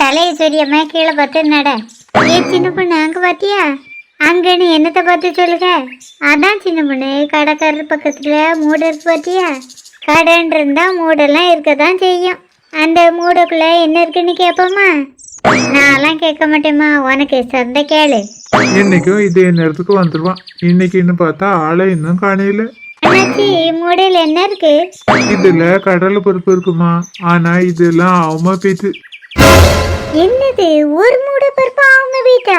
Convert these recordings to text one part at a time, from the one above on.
தலையை சொரியம்மா கீழே பார்த்து நட. ஏ சின்ன பொண்ணு அங்க பாத்தியா? அங்கன்னு என்னத்தை பார்த்து சொல்லுங்க. அதான் சின்ன பொண்ணு கடைக்காரர் பக்கத்துல மூடை இருக்கு பாத்தியா? கடைன்னு இருந்தா மூடெல்லாம் இருக்கதான் செய்யும். அந்த மூடைக்குள்ள என்ன இருக்குன்னு கேட்போமா? நான்லாம் கேட்க மாட்டேம்மா, உனக்கு சந்தை கேளு. இன்னைக்கும் இதே நேரத்துக்கு வந்துருவான். இன்னைக்குன்னு பார்த்தா ஆளை இன்னும் காணையில. அண்ணாச்சி மூடையில என்ன இருக்கு? இதுல கடலை பருப்பு இருக்குமா, ஆனா இதெல்லாம் அவமா போயிட்டு. என்னது ஒரு மூடை பருப்பு அவங்க வீட்டா?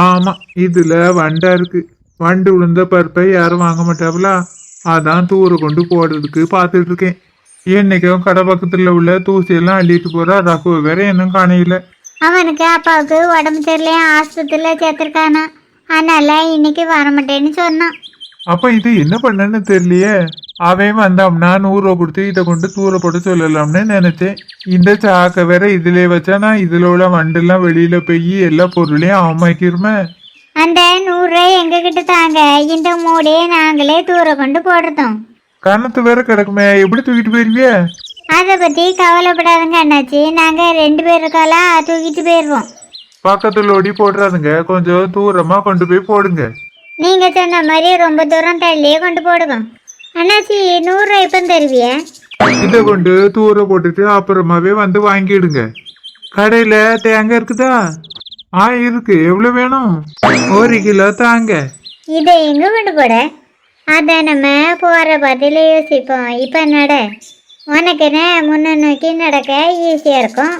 ஆமா, இதுல வண்டா இருக்கு. வண்டு விழுந்த பருப்பை யாரும் வாங்க மாட்டாங்களா, அதான் தூர கொண்டு போடுறதுக்கு பார்த்துட்டு இருக்கேன். என்னைக்கும் கடை பக்கத்துல உள்ள தூசியெல்லாம் அள்ளிட்டு போறா. ரகுவ வேற இன்னும் காணையில. அவனுக்கு அப்பாவுக்கு உடம்பு தெரியல, ஆஸ்பத்திரியில சேர்த்திருக்கானா, அதனால இன்னைக்கு வர மாட்டேன்னு சொன்னான். அப்ப இது என்ன பண்ணன்னு தெரியலையே. அவன் வந்தாம்னா 100 ரூபா கொடுத்து இதை கொண்டு தூர போட்டு சொல்லலாம்னு நினைச்சேன். இந்த சாக்க வேற இதுல வச்சா நான் இதுல உள்ள வண்டெல்லாம் வெளியில போய் எல்லா பொருளையும் அவமாக்கிருமே. அந்த 100 ரூபாய் எங்க கிட்ட தாங்க, இந்த மூடையை நாங்களே தூர கொண்டு போடுறோம். கணத்து வேற கிடக்குமே, எப்படி தூக்கிட்டு போயிருவிய? அதை பத்தி கவலைப்படாதுங்க அண்ணாச்சி, நாங்க 2 பேர் இருக்கால தூக்கிட்டு போயிடுவோம். பக்கத்துல ஓடி போடுறாதுங்க, கொஞ்சம் தூரமா கொண்டு போய் போடுங்க. நீங்க சொன்ன மாதிரி ரொம்ப தூரம் தள்ளியே கொண்டு போடுங்க அண்ணாச்சி. 100 ரூபாய் இப்ப தருவிய? இதை கொண்டு தூர போட்டுட்டு அப்புறமாவே வந்து வாங்கிடுங்க. கடையில தேங்காய் இருக்குதா? இருக்கு. எவ்வளவு வேணும்? 1 கிலோ தாங்க. இதை எங்க கொண்டு போட? அத நம்ம போற பதில யோசிப்போம். இப்ப நட. உனக்குன்னு முன்ன நோக்கி நடக்க ஈஸியா இருக்கும்.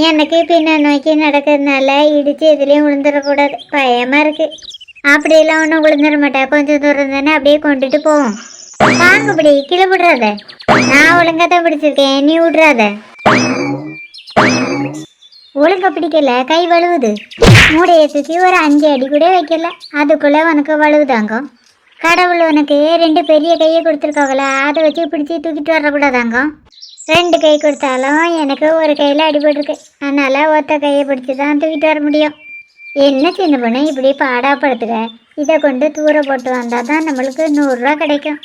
எனக்கு பின்ன நோக்கி நடக்கிறதுனால இடிச்சு இதுலயும் விழுந்துடக்கூடாது, பயமா இருக்கு. அப்படியெல்லாம் ஒன்றும் விழுந்துட மாட்டேன். கொஞ்சம் தூரம் தானே, அப்படியே கொண்டுட்டு போவோம். வாங்க, இப்படி கீழே விடுறாத. நான் ஒழுங்கா தான் பிடிச்சிருக்கேன், நீ விடுறாத. ஒழுங்கா பிடிக்கல, கை வழுவுது. மூடையை தூக்கி ஒரு 5 அடி கூட வைக்கல, அதுக்குள்ள உனக்கு வழுவுதாங்க. கடவுள் உனக்கு 2 பெரிய கையை கொடுத்துருக்காங்களா, அதை வச்சு பிடிச்சி தூக்கிட்டு வரக்கூடாதாங்க. 2 கை கொடுத்தாலும் எனக்கு ஒரு கையில் அடிபட்டுருக்கு, அதனால ஒத்த கையை பிடிச்சி தான் தூக்கிட்டு வர முடியும். என்ன சின்ன பொண்ணு இப்படி பாடாப்படுத்துக? இதை கொண்டு தூர போட்டு வந்தால் தான் நம்மளுக்கு 100 ரூபா கிடைக்கும்.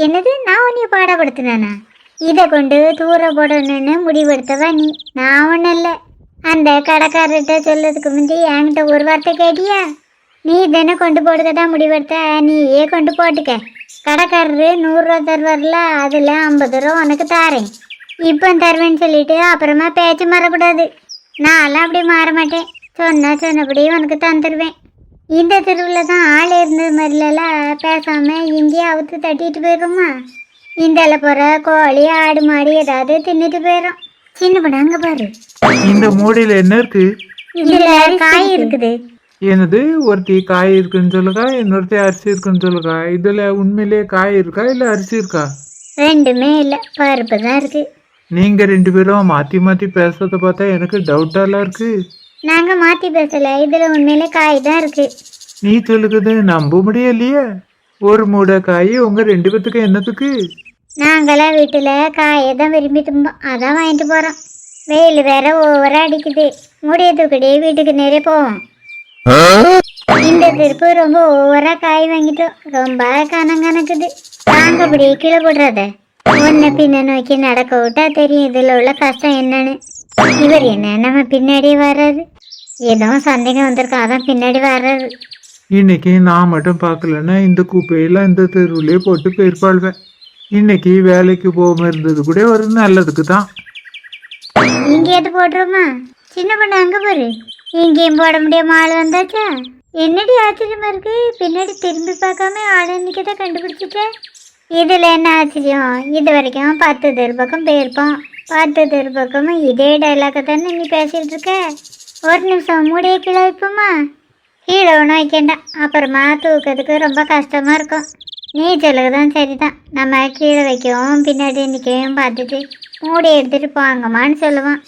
என்னது, நான் உன்னைய பாடப்படுத்தினானா? இதை கொண்டு தூர போடணும்னு முடிவெடுத்தவா நீ, நான் ஒன்றும் இல்லை. அந்த கடைக்காரர்கிட்ட சொல்லதுக்கு முந்தி என்கிட்ட ஒரு வார்த்தை கேட்டியா? நீ தானே கொண்டு போடுக்க தான் முடிவெடுத்த, நீயே கொண்டு போட்டுக்க. கடைக்காரரு 100 ரூபா தருவார்ல, அதில் 50 ரூபா உனக்கு தாரேன். இப்போ தருவேன்னு சொல்லிட்டு அப்புறமா பேச்சு மாறக்கூடாது. நான்லாம் அப்படி மாற மாட்டேன். சொன்னபடி உனக்கு தந்துடுவேன். இந்த தெருவில் தான் ஆள் இருந்தது மாதிரிலாம் பேசாமல் இங்கேயே அவுத்து தட்டிட்டு போயிடுமா? இந்தால போகிற கோழி ஆடு மாடு ஏதாவது தின்னுட்டு போயிடும். சின்ன பொண்ணு அங்கே பாரு. இந்த மூடையில என்ன இருக்கு? இதுல காய் இருக்குது. என்னது, ஒருத்தி காய் இருக்குன்னு சொல்லுக்கா, இன்னொருத்தி அரிசி இருக்குன்னு சொல்லுக்கா. இதுல உண்மையிலேயே காய் இருக்கா இல்ல அரிசி இருக்கா? ரெண்டுமே இல்லை, பருப்பு தான் இருக்கு. நீங்க 2 பேரும் மாத்தி மாத்தி பேசுறத பார்த்தா எனக்கு டவுட்டாலாம் இருக்கு. நாங்க மாத்தி பேசல, இதுல உண்மையிலே காய் தான் இருக்கு. நீ சொல்லுக்குது நம்ப முடியலையே. ஒரு மூடை காய் உங்க 2 பேத்துக்கு என்னத்துக்கு? நாங்களாம் வீட்டுல காயை தான் விரும்பி தும்போம், அதான் வாங்கிட்டு போறோம். வெயில் வேற ஓவரா அடிக்குது, முடிய தூக்கடி வீட்டுக்கு நிறைய போவோம். இந்த திருப்பு ரொம்ப ஓவரா காய் வாங்கிட்டோம், ரொம்ப கணக்குது. நாங்க அப்படி கீழே போடுறத ஒன்ன பின்ன நோக்கி நடக்க விட்டா தெரியும் இதுல உள்ள கஷ்டம் என்னன்னு. இவர் என்ன நம்ம பின்னாடியே வர்றாரு, ஏதோ சந்தேகம் வந்திருக்கா, அதான் பின்னாடி வர்றாரு. இன்னைக்கு நான் மட்டும் பார்க்கலன்னா இந்த குப்பையெல்லாம் இந்த தெருவிலே போட்டு போயிருப்பாள்வேன். இன்னைக்கு வேலைக்கு போகாம இருந்தது கூட ஒரு நல்லதுக்கு தான். இங்கேயாவது போடுறோமா? சின்ன பொண்ணு அங்க பாரு, இங்கேயும் போட முடியாம ஆள் வந்தாச்சா? என்னடி ஆச்சரியமா இருக்கு, பின்னாடி திரும்பி பார்க்காம ஆள் இன்னைக்கு தான் கண்டுபிடிச்சிட்ட. இதுல என்ன ஆச்சரியம்? இது வரைக்கும் 10 தெரு பக்கம் போயிருப்போம். 10 தெரு பக்கமும் இதே டைலாக தானே நீ பேசிட்டு இருக்க. ஒரு நிமிஷம் மூடிய கீழே வைப்போமா? கீழே ஒன்றும் வைக்கண்டா, அப்புறமா தூக்கிறதுக்கு ரொம்ப கஷ்டமா இருக்கும். நீ சொல்லுதான் சரிதான், நம்ம கீழே வைக்கவும் பின்னாடி நிற்கவும் பார்த்துட்டு மூடி எடுத்துட்டு போங்கம்மான்னு சொல்லுவான்.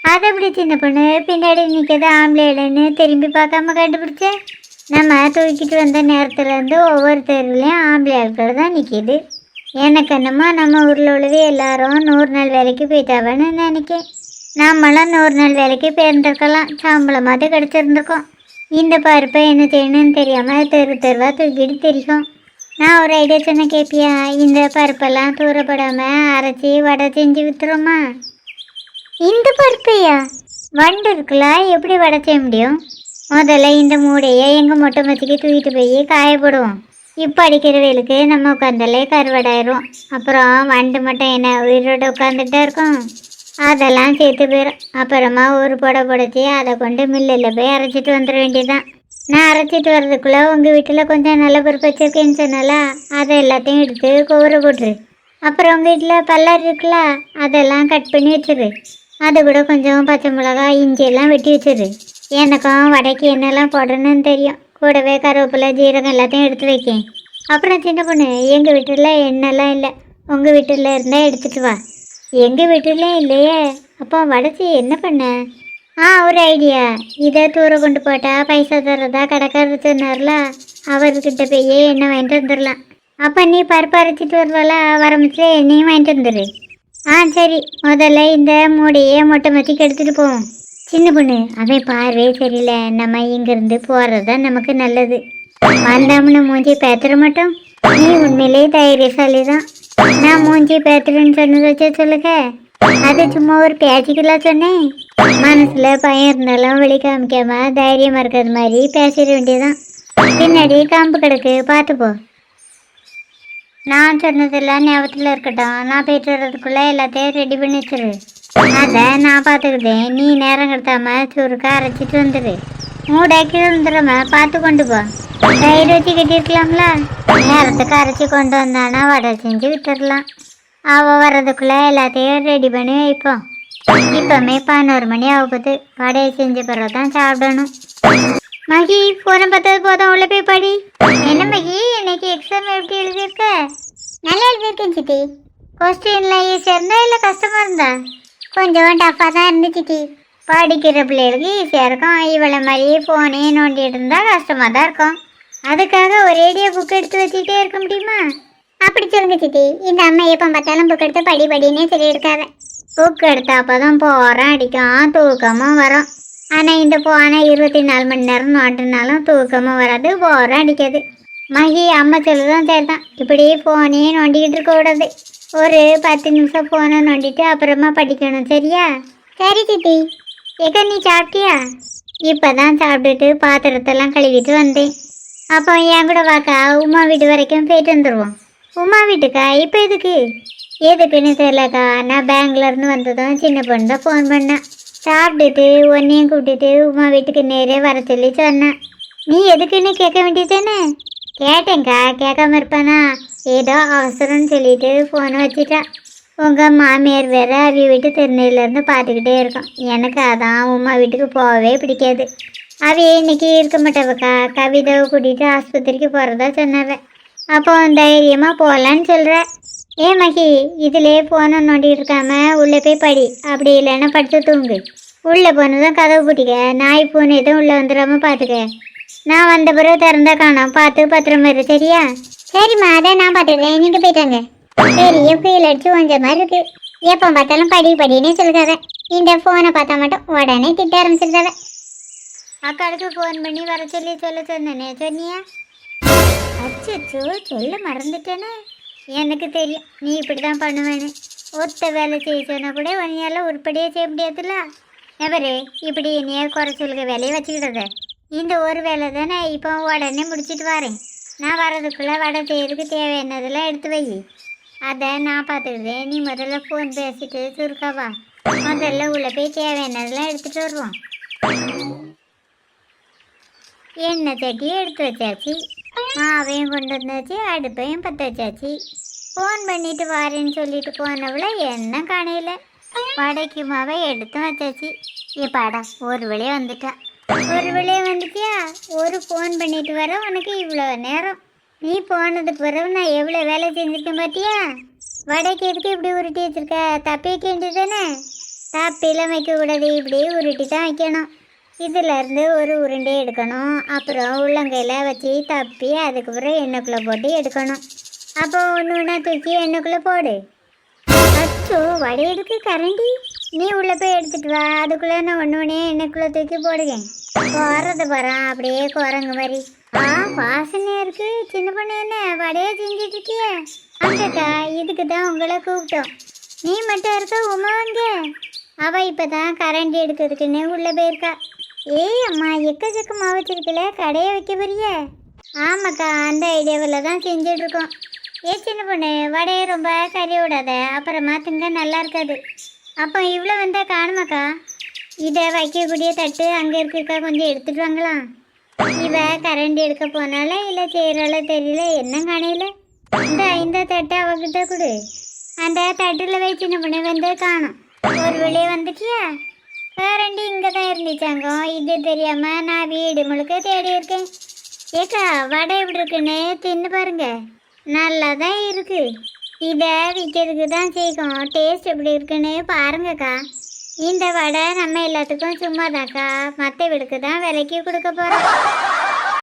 அதை எப்படி சின்ன பொண்ணு பின்னாடி நிற்கிறது ஆம்பளைன்னு திரும்பி பார்க்காம கண்டுபிடிச்ச? நம்ம தூக்கிட்டு வந்த நேரத்துலேருந்து ஒவ்வொரு தெருவுலையும் ஆம்பளை ஆட்கள் தான் நிற்கிது. எனக்கு என்னமோ நம்ம ஊரில் உள்ளது எல்லாரும் 100 நாள் வேலைக்கு போயிட்டாவன்னு நினைக்கேன். நம்மளாம் 100 நாள் வேலைக்கு போயிருந்துருக்கலாம், சம்பளமாவது கிடச்சிருந்துருக்கோம். இந்த பருப்பை என்ன செய்யணும்னு தெரியாமல் தெருவாக தூக்கிட்டு தெரியும். நான் ஒரு ஐடியா சொன்ன கேட்பியா? இந்த பருப்பெல்லாம் தூரப்படாமல் அரைச்சி வடை செஞ்சு விற்றுருமா? இந்த பருப்பையா? வண்டு இருக்குல்ல, எப்படி வடை செய்ய முடியும்? முதல்ல இந்த மூடையை எங்கள் மொட்டை மச்சிக்கு தூக்கிட்டு போய் காயப்படுவோம். இப்போ அடிக்கிற வெயிலுக்கு நம்ம உட்காந்தாலே கருவடாயிரும். அப்புறம் வண்டு மட்டும் என்ன உயிரோட உட்காந்துட்டே இருக்கும்? அதெல்லாம் சேர்த்து போயிடும். அப்புறமா ஒரு புடை புடைச்சி அதை கொண்டு மில்லில் போய் அரைச்சிட்டு வந்துட வேண்டியதுதான். நான் அரைச்சிட்டு வர்றதுக்குள்ளே உங்கள் வீட்டில் கொஞ்சம் நல்ல பருப்பு வச்சிருக்கேன்னு சொன்னால அதை எல்லாத்தையும் எடுத்து கோவரை போட்டுரு. அப்புறம் உங்கள் வீட்டில் பல்லாரி இருக்குல்ல, அதெல்லாம் கட் பண்ணி வச்சிரு. அது கூட கொஞ்சம் பச்சை மிளகாய் இஞ்சியெல்லாம் வெட்டி வச்சிரு. எனக்கும் வடைக்கு என்னெல்லாம் போடணும்னு தெரியும். கூடவே கருவேப்பிலை ஜீரகம் எல்லாத்தையும் எடுத்து வைக்கேன். அப்புறம் சின்ன பொண்ணு, எங்கள் வீட்டில் எண்ணெய்லாம் இல்லை, உங்கள் வீட்டில் இருந்தால் எடுத்துகிட்டு வா. எங்கள் வீட்டிலே இல்லையே, அப்போ வடைச்சி என்ன பண்ண? ஒரு ஐடியா. இதை தூர கொண்டு போட்டால் பைசா தர்றதா கடைக்காரர் சொன்னார்ல, அவர்கிட்ட போய் எண்ணெய் வாங்கிட்டு வந்துடலாம். அப்போ நீ பருப்பு அரைச்சிட்டு வருவாள, வரமிச்சு எண்ணெயும் வாங்கிட்டு வந்துடு. சரி, முதல்ல இந்த மூடையை மொட்டை மத்திக்கு எடுத்துகிட்டு போவோம். சின்ன பொண்ணு, அவன் பார்வை சரியில்லை, நம்ம இங்கேருந்து போகிறது தான் நமக்கு நல்லது. வந்தாமனு மூஞ்சி பேத்துற மட்டும். நீ உண்மையிலே தைரியசாலி தான். நான் மூஞ்சி பேத்துறேன்னு சொன்னது வச்சா சொல்லுங்க, அது சும்மா ஒரு பேச்சுக்கெல்லாம் சொன்னேன். மனசில் பயம் இருந்தாலும் வெளி காமிக்காம தைரியமாக இருக்கிறது மாதிரி பேசிட வேண்டியதான். பின்னாடி காம்பு கிடக்கு, பார்த்துப்போ. நான் சொன்னதெல்லாம் ஞாபகத்தில் இருக்கட்டும். நான் போயிட்டு வர்றதுக்குள்ளே எல்லாத்தையும் ரெடி பண்ணி வச்சிரு. அதை நான் பார்த்துக்கிட்டேன். நீ நேரம் கடத்தாம சுருக்கா அரைச்சிட்டு வந்துடு. மூடாக்கி வந்துடாம பார்த்து கொண்டு போ. தயிர் வச்சு கட்டியிருக்கலாம்ல, நேரத்துக்கு அரைச்சி கொண்டு வந்தானா வடை செஞ்சு விட்டுடலாம். அவள் வர்றதுக்குள்ளே எல்லாத்தையும் ரெடி பண்ணி வைப்போம். இப்போமே 11 மணி ஆகுது. வடையை செஞ்ச பிறகு தான் சாப்பிடணும். மகி, போன பார்த்தது போதும், உள்ள போய் படி. என்ன மகி, இன்னைக்கு எக்ஸாம் எப்படி எழுதியிருக்க? நல்லா எழுதியிருக்கேன் சித்தி. கொஸ்டின்லாம் ஈஸியாக இருந்தா இல்லை கஷ்டமாக இருந்தா? கொஞ்சம் டஃப்பாக தான் இருந்துச்சு சித்தி. படிக்கிற பிள்ளைகளுக்கு ஈஸியாக இருக்கும். இவளை மாதிரி ஃபோனே நோண்டிட்டு இருந்தால் கஷ்டமாக தான் இருக்கும். அதுக்காக ஒரேடியாக புக் எடுத்து வச்சுக்கிட்டே இருக்க முடியுமா? அப்படி சொல்லுங்க சித்தி. இந்த அம்மா எப்போ பார்த்தாலும் புக் எடுத்து படினே சொல்லி எடுக்காத. புக் எடுத்தா அப்போ தான் போகிறோம் அடிக்கும், தூக்கமும் வரும். ஆனால் இந்த போன 24 மணி நேரம் நோண்டினாலும் தூக்கமும் வராது, போகிறோம் அடிக்காது. மகி, அம்மா சொல்லுதான் சரிதான். இப்படி ஃபோனே நோண்டிக்கிட்டு இருக்கக்கூடாது. ஒரு 10 நிமிஷம் ஃபோனை நோண்டிட்டு அப்புறமா படிக்கணும், சரியா? சரி சித்தி. ஏக்கா, நீ சாப்பிட்டியா? இப்போ தான் சாப்பிட்டுட்டு பாத்திரத்தெல்லாம் கழுவிட்டு வந்தேன். அப்போ என் கூட வாக்கா, உமா வீட்டு வரைக்கும் போயிட்டு வந்துடுவோம். உமா வீட்டுக்கா? இப்போ எதுக்குன்னு தெரியலக்கா. நான் பேங்க்லேருந்து வந்ததும் சின்ன பொண்ணு தான் ஃபோன் பண்ணேன். சாப்பிட்டுட்டு ஒன்றையும் கூப்பிட்டுட்டு உமா வீட்டுக்கு நேரே வர சொல்லி சொன்னேன். நீ எதுக்குன்னு கேட்க வேண்டியதானே? கேட்டேங்க்கா, கேட்காம இருப்பானா? ஏதோ அவசரம்னு சொல்லிட்டு ஃபோனை வச்சுட்டா. உங்கள் மாமியார் வேற அவி வீட்டு திருநெல்வேலியிலேருந்து பார்த்துக்கிட்டே இருக்கோம். எனக்கு அதான் உமா வீட்டுக்கு போகவே பிடிக்காது. அவையே இன்னைக்கு இருக்க மாட்டாவக்கா. கவிதாவை கூட்டிகிட்டு ஆஸ்பத்திரிக்கு போகிறதா சொன்னாவ. அப்போ தைரியமாக போகலான்னு சொல்கிற. மகி, இதிலே ஃபோனை நோண்டிகிட்டு இருக்காம உள்ளே போய் படி. அப்படி இல்லைன்னா படித்து தூங்கு. உள்ளே போனதும் கதவு பூட்டிக்க. நாய் பூனை எதுவும் உள்ளே வந்துடாமல் பார்த்துக்க. நான் வந்த பிறகு திறந்தா காணோம், பார்த்து பத்திரமா இரு, சரியா? சரிம்மா, அதை நான் பார்த்துக்கிறேன், நீங்கள் போயிட்டாங்க. பெரிய ஃபீல் அடிச்சு வந்த மாதிரி இருக்கு. எப்போ பார்த்தாலும் படினே சொல்லுறாத. இந்த ஃபோனை பார்த்தா மட்டும் உடனே திட்ட ஆரம்பிச்சிருக்காத. அக்காளுக்கு ஃபோன் பண்ணி வர சொல்லி சொன்னேனே, சொன்னியா? அச்சோ, சொல்ல மறந்துட்டேனே. எனக்கு தெரியும் நீ இப்படி தான் பண்ணுவேன்னு. ஒத்த வேலை செய்ய சொன்னால் கூட உன்னையால் உருப்படியாக செய்ய முடியாதுல்ல. எவரு இப்படி என்னைய குறை சொல்லுங்க வேலையை வச்சுக்கிட்டத. இந்த ஒரு வேலை தானே, இப்போ உடனே முடிச்சுட்டு வரேன். நான் வர்றதுக்குள்ளே வடை செய்யறதுக்கு தேவையானதெல்லாம் எடுத்து வை. அதை நான் பார்த்துக்கிட்டேன். நீ முதல்ல ஃபோன் பேசிட்டு சுருக்காவா. முதல்ல உள்ள போய் தேவையானதெல்லாம் எடுத்துகிட்டு வருவோம். எண்ணெய் சட்டியும் எடுத்து வச்சாச்சு, மாவையும் கொண்டு வந்தாச்சு, அடுப்பையும் பற்ற வச்சாச்சு. ஃபோன் பண்ணிட்டு வாரேன்னு சொல்லிட்டு போனவள என்ன காணையில். வடைக்கு மாவை எடுத்து வச்சாச்சு. பாடா, ஒரு வழியாக வந்துட்டா. ஒரு வழியாக வந்துட்டியா? ஒரு ஃபோன் பண்ணிட்டு வர உனக்கு இவ்வளோ நேரம். நீ போனதுக்கு பிறகு நான் எவ்வளோ வேலை செஞ்சுருக்கேன் பார்த்தியா? வடைக்கு எதுக்கு இப்படி உருட்டி வச்சிருக்க? தப்பி வைக்க வேண்டியதானே? தப்பிலாம் வைக்கக்கூடாது, இப்படி உருட்டி தான் வைக்கணும். இதிலேருந்து ஒரு உருண்டை எடுக்கணும். அப்புறம் உள்ளங்கையில் வச்சு தப்பி அதுக்கப்புறம் எண்ணெய்க்குள்ளே போட்டு எடுக்கணும். அப்போ ஒன்று தூக்கி எண்ணெய்க்குள்ளே போடு. அச்சோ, வடை எடுக்கு கரண்டி. நீ உள்ளே போய் எடுத்துகிட்டு வா. அதுக்குள்ளே நான் ஒன்று எண்ணெய்க்குள்ளே தூக்கி போடுவேன். போடுறது போகிறான் அப்படியே குரங்கு மாதிரி. வாசனையாக இருக்குது. சின்ன பொண்ணு என்ன வடையை செஞ்சுட்டு இருக்கிய? அங்கக்கா, இதுக்கு தான் உங்களை கூப்பிட்டோம். நீ மட்டும் இருக்க, உமா வாங்க. அவள் இப்போ தான் கரண்டி எடுக்கிறதுக்குன்னு உள்ளே போயிருக்கா. ஏய் அம்மா, எக்கச்சக்கமாக வச்சிருக்கல, கடையை வைக்க போறிய? ஆமாக்கா, அந்த ஐடியாவில் தான் செஞ்சிட்ருக்கோம். ஏ சின்ன பொண்ணு, வடையை ரொம்ப கறி விடாத, அப்புறமா திங்க நல்லா இருக்காது. அப்போ இவ்வளோ வந்தால் காணுமாக்கா? இதை வைக்கக்கூடிய தட்டு அங்கே இருக்குக்கா, கொஞ்சம் எடுத்துட்டு வாங்கலாம். இவ கரண்டி எடுக்க போனால இல்லை செய்கிறால தெரியல, என்ன காணையில. இந்த தட்டை அவகிட்ட கொடு. அந்த தட்டில் வை சின்ன பொண்ணு, வந்து காணும். ஒரு வெளியே வந்துட்டியா? கரண்டி இங்கே தான் இருந்துச்சாங்க, இது தெரியாமல் நான் வீடு முழுக்க தேடி இருக்கேன். ஏக்கா, வடை எப்படி இருக்குன்னு தின்னு பாருங்க, நல்லா தான் இருக்கு. இதை விற்கிறதுக்கு தான் செய்யும், டேஸ்ட் எப்படி இருக்குன்னு பாருங்கக்கா. இந்த வடை நம்ம எல்லாத்துக்கும் சும்மா தான்க்கா, மற்ற வீடுக்கு தான் விலைக்கு கொடுக்க போகிறோம்.